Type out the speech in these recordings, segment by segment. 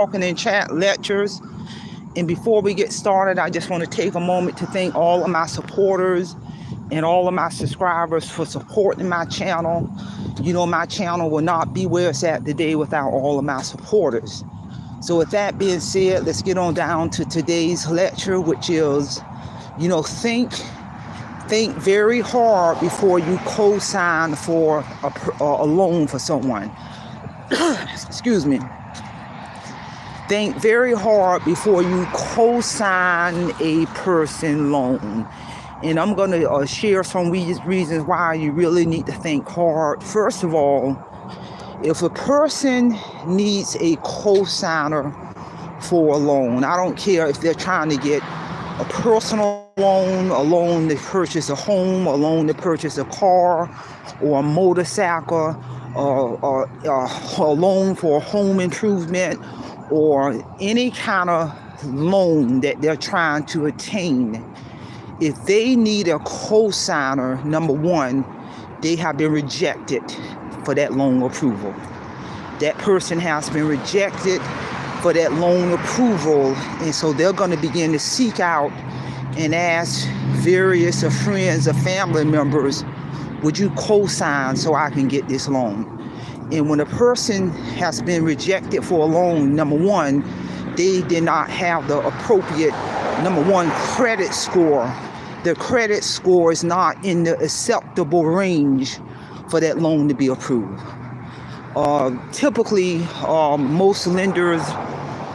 Talking in Chat Lectures. And before we get started, I just want to take a moment to thank all of my supporters and all of my subscribers for supporting my channel. You know, my channel will not be where it's at today without all of my supporters. So with that being said, let's get on down to today's lecture, which is, think very hard before you co-sign for a loan for someone. Excuse me. Think very hard before you co-sign a person loan. And I'm going to share some reasons why you really need to think hard. First of all, if a person needs a co-signer for a loan, I don't care if they're trying to get a personal loan, a loan to purchase a home, a loan to purchase a car or a motorcycle, or a loan for a home improvement, or any kind of loan that they're trying to attain. If they need a co-signer, number one, they have been rejected for that loan approval. That person has been rejected for that loan approval, and so they're going to begin to seek out and ask various friends or family members, would you co-sign so I can get this loan? And when a person has been rejected for a loan, number one, they did not have the appropriate, number one, credit score. The credit score is not in the acceptable range for that loan to be approved. Typically, most lenders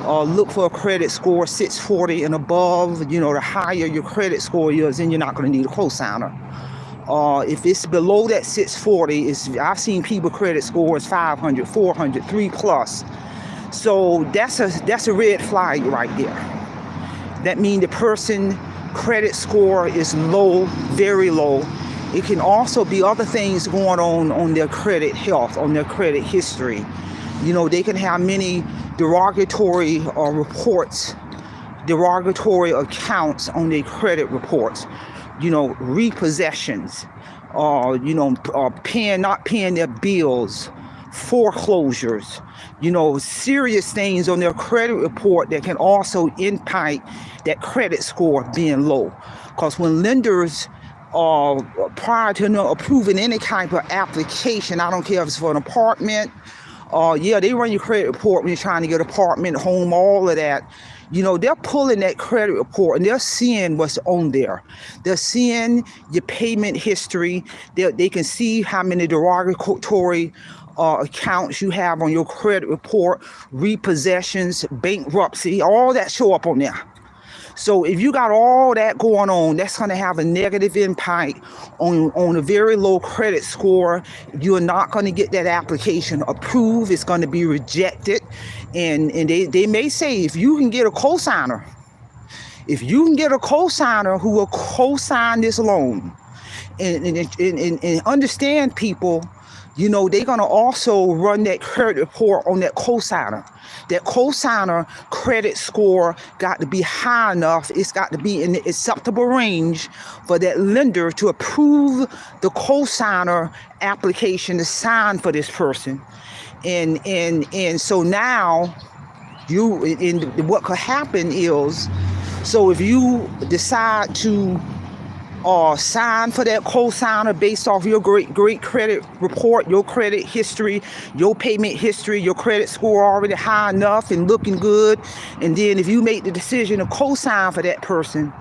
look for a credit score 640 and above. The higher your credit score is, then you're not going to need a co-signer. If it's below that 640, I've seen people credit scores 500, 400, 3+. So that's a red flag right there. That means the person credit score is low, very low. It can also be other things going on their credit health, on their credit history. They can have many derogatory reports, derogatory accounts on their credit reports. Repossessions, not paying their bills, foreclosures, serious things on their credit report that can also impact that credit score being low. Because when lenders, prior to approving any type of application, I don't care if it's for an apartment, they run your credit report when you're trying to get an apartment, home, all of that. They're pulling that credit report and they're seeing what's on there. They're seeing your payment history. They can see how many derogatory accounts you have on your credit report, repossessions, bankruptcy, all that show up on there. So if you got all that going on, that's going to have a negative impact on a very low credit score. You're not going to get that application approved. It's going to be rejected. And they may say, if you can get a co-signer who will co-sign this loan, and understand people, they're going to also run that credit report on that co-signer. That co-signer credit score got to be high enough. It's got to be in the acceptable range for that lender to approve the co-signer application to sign for this person. And so now what could happen is, so if you decide to sign for that co-signer based off your great credit report, your credit history, your payment history, your credit score already high enough and looking good, and then if you make the decision to co-sign for that person,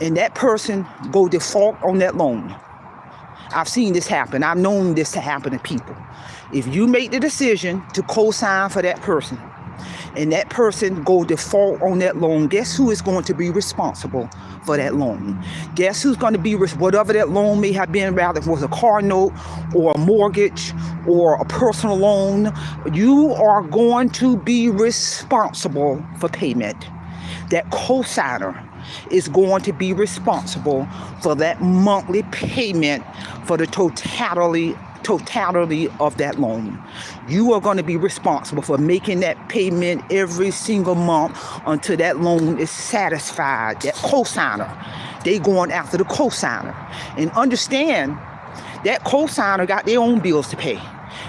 and that person go default on that loan. I've seen this happen. I've known this to happen to people. If you make the decision to co-sign for that person, and that person go default on that loan, guess who is going to be responsible for that loan? Guess who's going to be, whatever that loan may have been, rather it was a car note or a mortgage or a personal loan, you are going to be responsible for payment. That co-signer is going to be responsible for that monthly payment for the totality of that loan. You are going to be responsible for making that payment every single month until that loan is satisfied. That co-signer, they going after the co-signer. And understand that co-signer got their own bills to pay.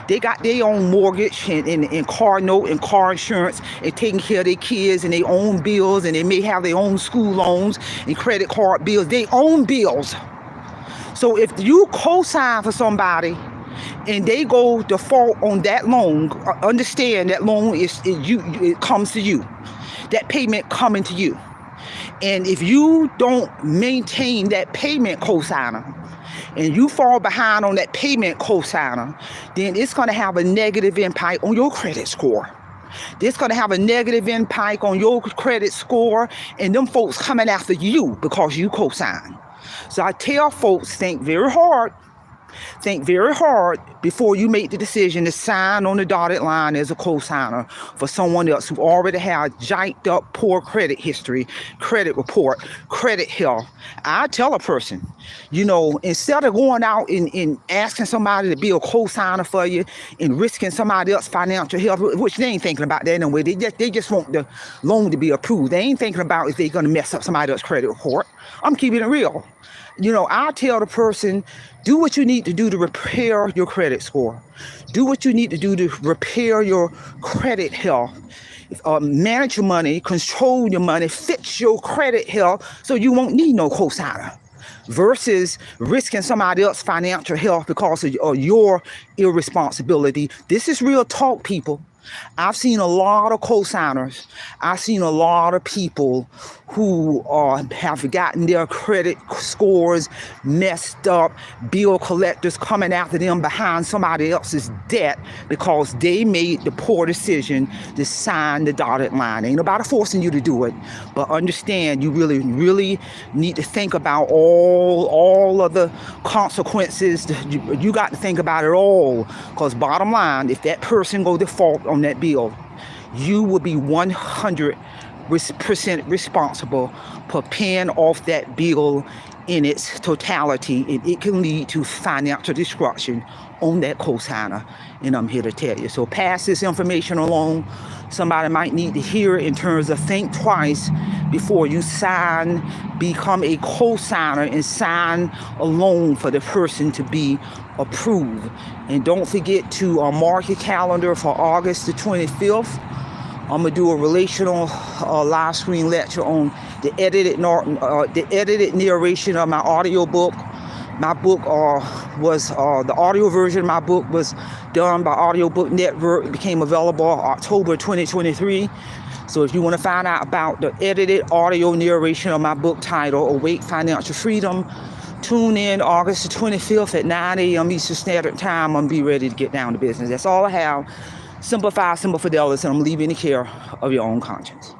They got their own mortgage and car note and car insurance and taking care of their kids and their own bills, and they may have their own school loans and credit card bills, their own bills. So if you co-sign for somebody and they go default on that loan, understand that loan it comes to you. That payment coming to you. And if you don't maintain that payment cosigner and you fall behind on that payment cosigner, then it's going to have a negative impact on your credit score. It's going to have a negative impact on your credit score and them folks coming after you because you co-sign. So I tell folks, think very hard before you make the decision to sign on the dotted line as a co-signer for someone else who already has jacked up poor credit history, credit report, credit health. I tell a person, instead of going out and asking somebody to be a co-signer for you and risking somebody else's financial health, which they ain't thinking about that anyway. They just want the loan to be approved. They ain't thinking about if they're going to mess up somebody else's credit report. I'm keeping it real. I tell the person, do what you need to do to repair your credit score. Do what you need to do to repair your credit health. Manage your money, control your money, fix your credit health so you won't need no cosigner. Versus risking somebody else's financial health because of your irresponsibility. This is real talk, people. I've seen a lot of co-signers. I've seen a lot of people who have gotten their credit scores messed up, bill collectors coming after them behind somebody else's debt because they made the poor decision to sign the dotted line. Ain't nobody forcing you to do it, but understand you really, really need to think about all of the consequences. You got to think about it all, because bottom line, if that person go default on that bill, you will be 100% responsible for paying off that bill in its totality, and it can lead to financial destruction on that cosigner. And I'm here to tell you. So pass this information along. Somebody might need to hear it in terms of think twice before you become a cosigner and sign a loan for the person to be approved. And don't forget to mark your calendar for August the 25th. I'm going to do a relational live screen lecture on the edited narration of my audio book. My book was the audio version of my book was done by Audiobook Network. It became available October 2023. So if you want to find out about the edited audio narration of my book titled Awake Financial Freedom, tune in August the 25th at 9 a.m. Eastern Standard Time. I'm going to be ready to get down to business. That's all I have. Simplify, simple fidelity, and I'm leaving the care of your own conscience.